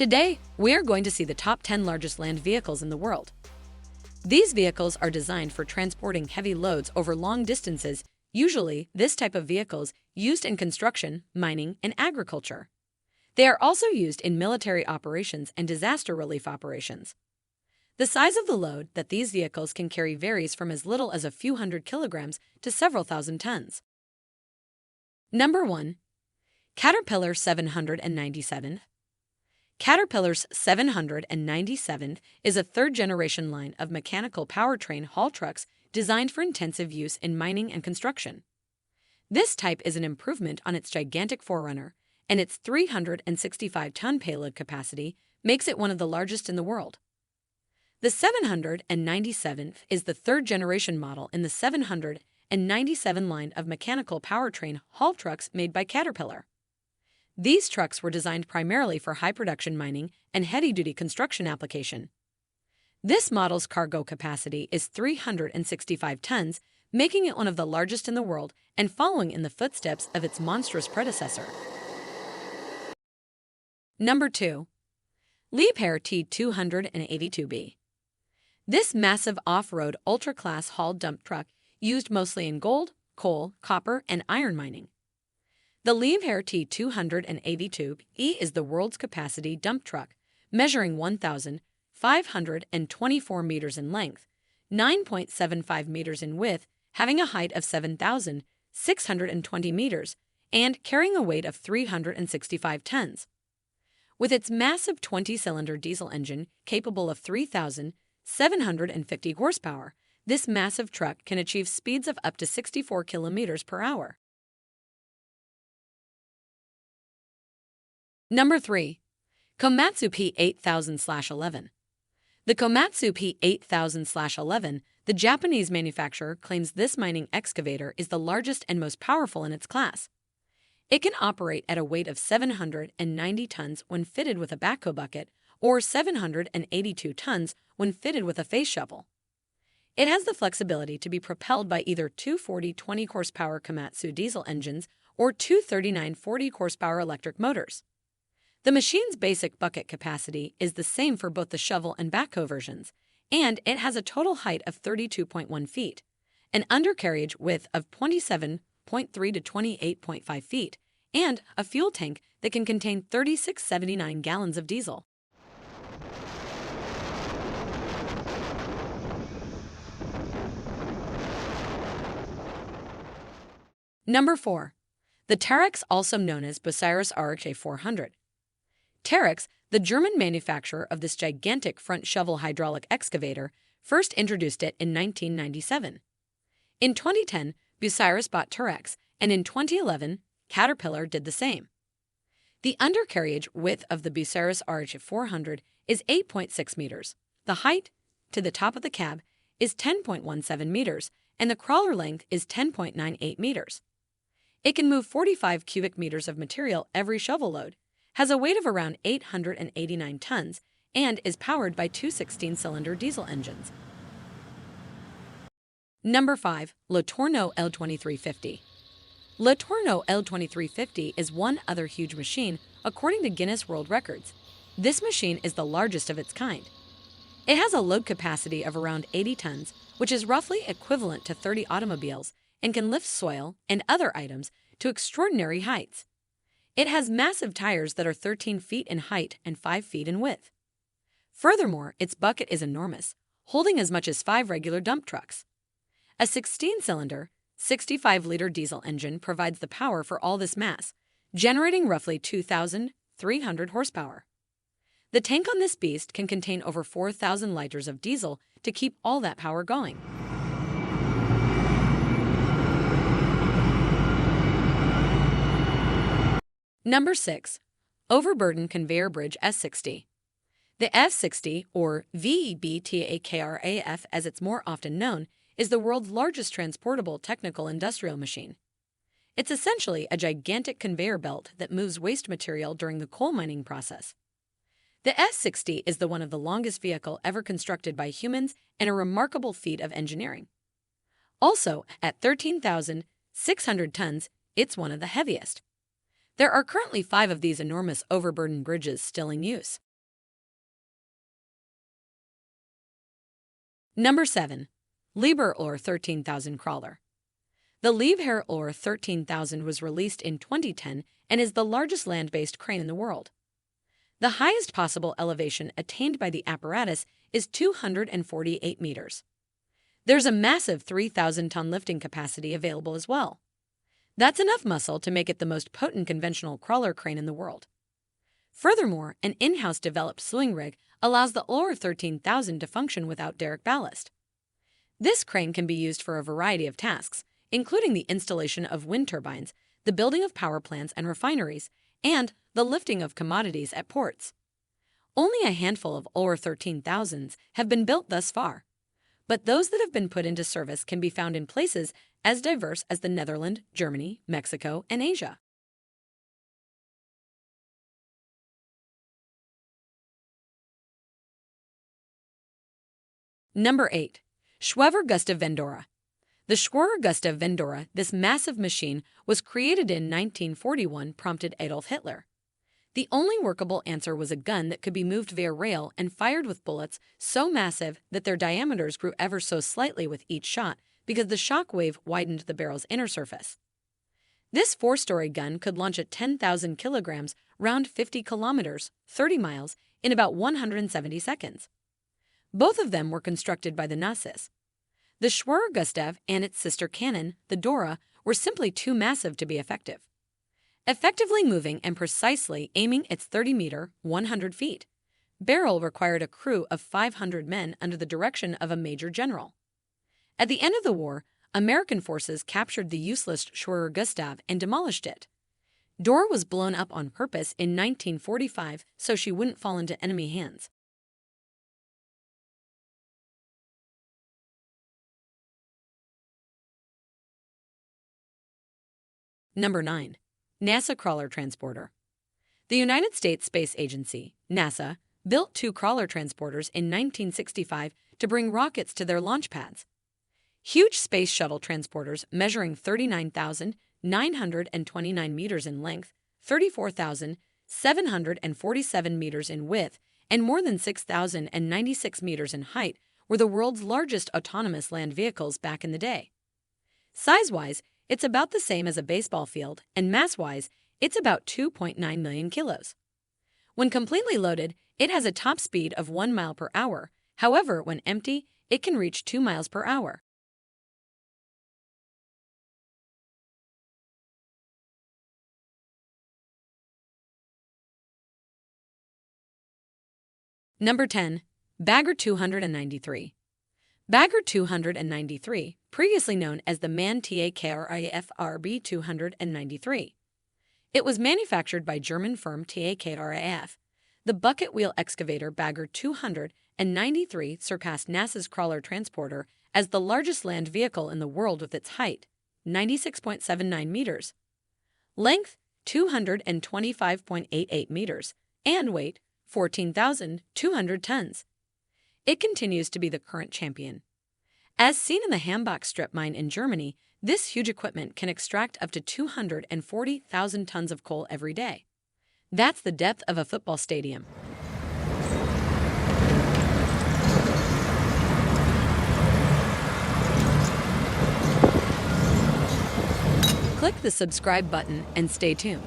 Today, we are going to see the top 10 largest land vehicles in the world. These vehicles are designed for transporting heavy loads over long distances. Usually, this type of vehicles used in construction, mining, and agriculture. They are also used in military operations and disaster relief operations. The size of the load that these vehicles can carry varies from as little as a few hundred kilograms to several thousand tons. Number 1. Caterpillar 797. Caterpillar's 797 is a third-generation line of mechanical powertrain haul trucks designed for intensive use in mining and construction. This type is an improvement on its gigantic forerunner, and its 365-ton payload capacity makes it one of the largest in the world. The 797 is the third-generation model in the 797 line of mechanical powertrain haul trucks made by Caterpillar. These trucks were designed primarily for high-production mining and heavy-duty construction application. This model's cargo capacity is 365 tons, making it one of the largest in the world and following in the footsteps of its monstrous predecessor. Number 2. Liebherr T282B. This massive off-road ultra-class haul dump truck used mostly in gold, coal, copper, and iron mining. The Liebherr T282E is the world's capacity dump truck, measuring 1,524 meters in length, 9.75 meters in width, having a height of 7,620 meters, and carrying a weight of 365 tons. With its massive 20-cylinder diesel engine capable of 3,750 horsepower, this massive truck can achieve speeds of up to 64 kilometers per hour. Number 3. Komatsu P8000/11. The Komatsu P8000/11, the Japanese manufacturer, claims this mining excavator is the largest and most powerful in its class. It can operate at a weight of 790 tons when fitted with a backhoe bucket, or 782 tons when fitted with a face shovel. It has the flexibility to be propelled by either two 40-20 horsepower Komatsu diesel engines or two 39-40 horsepower electric motors. The machine's basic bucket capacity is the same for both the shovel and backhoe versions, and it has a total height of 32.1 feet, an undercarriage width of 27.3 to 28.5 feet, and a fuel tank that can contain 3,679 gallons of diesel. Number 4. The Terex, also known as Bucyrus RXA 400. Terex, the German manufacturer of this gigantic front shovel hydraulic excavator, first introduced it in 1997. In 2010, Bucyrus bought Terex, and in 2011, Caterpillar did the same. The undercarriage width of the Bucyrus RXA 400 is 8.6 meters. The height to the top of the cab is 10.17 meters, and the crawler length is 10.98 meters. It can move 45 cubic meters of material every shovel load, has a weight of around 889 tons, and is powered by two 16-cylinder diesel engines. Number 5. Latorno L2350. Latorno L2350 is one other huge machine according to Guinness World Records. This machine is the largest of its kind. It has a load capacity of around 80 tons, which is roughly equivalent to 30 automobiles, and can lift soil and other items to extraordinary heights. It has massive tires that are 13 feet in height and 5 feet in width. Furthermore, its bucket is enormous, holding as much as 5 regular dump trucks. A 16-cylinder, 65-liter diesel engine provides the power for all this mass, generating roughly 2,300 horsepower. The tank on this beast can contain over 4,000 liters of diesel to keep all that power going. Number 6. Overburden Conveyor Bridge S60. The S60, or VEBTAKRAF as it's more often known, is the world's largest transportable technical industrial machine. It's essentially a gigantic conveyor belt that moves waste material during the coal mining process. The S60 is one of the longest vehicle ever constructed by humans and a remarkable feat of engineering. Also, at 13,600 tons, it's one of the heaviest. There are currently 5 of these enormous overburden bridges still in use. Number 7. Liebherr Ur 13,000 Crawler. The Liebherr Ur 13,000 was released in 2010 and is the largest land-based crane in the world. The highest possible elevation attained by the apparatus is 248 meters. There's a massive 3,000-ton lifting capacity available as well. That's enough muscle to make it the most potent conventional crawler crane in the world. Furthermore, an in-house developed swing rig allows the Ur 13,000 to function without derrick ballast. This crane can be used for a variety of tasks, including the installation of wind turbines, the building of power plants and refineries, and the lifting of commodities at ports. Only a handful of Ur 13,000s have been built thus far, but those that have been put into service can be found in places as diverse as the Netherlands, Germany, Mexico, and Asia. Number 8. Schwerver Gustav Vendora. The Schwerver Gustav Vendora, this massive machine, was created in 1941, prompted Adolf Hitler. The only workable answer was a gun that could be moved via rail and fired with bullets so massive that their diameters grew ever so slightly with each shot because the shock wave widened the barrel's inner surface. This 4-story gun could launch at 10,000 kilograms, round 50 kilometers, 30 miles, in about 170 seconds. Both of them were constructed by the Nazis. The Schwerver Gustav and its sister cannon, the Dora, were simply too massive to be effective. Effectively moving and precisely aiming its 30-meter, 100 feet, barrel required a crew of 500 men under the direction of a major general. At the end of the war, American forces captured the useless Schwerver Gustav and demolished it. Dora was blown up on purpose in 1945 so she wouldn't fall into enemy hands. Number 9. NASA Crawler Transporter. The United States Space Agency, NASA, built 2 crawler transporters in 1965 to bring rockets to their launch pads. Huge space shuttle transporters measuring 39,929 meters in length, 34,747 meters in width, and more than 6,096 meters in height were the world's largest autonomous land vehicles back in the day. Size-wise, it's about the same as a baseball field, and mass-wise, it's about 2.9 million kilos. When completely loaded, it has a top speed of 1 mile per hour. However, when empty, it can reach 2 miles per hour. Number 10. Bagger 293. Bagger 293, previously known as the MAN TAKRIF-RB 293. It was manufactured by German firm TAKRIF. The bucket wheel excavator Bagger 293 surpassed NASA's crawler transporter as the largest land vehicle in the world with its height, 96.79 meters, length, 225.88 meters, and weight, 14,200 tons. It continues to be the current champion. As seen in the Hambach strip mine in Germany, this huge equipment can extract up to 240,000 tons of coal every day. That's the depth of a football stadium. Click the subscribe button and stay tuned.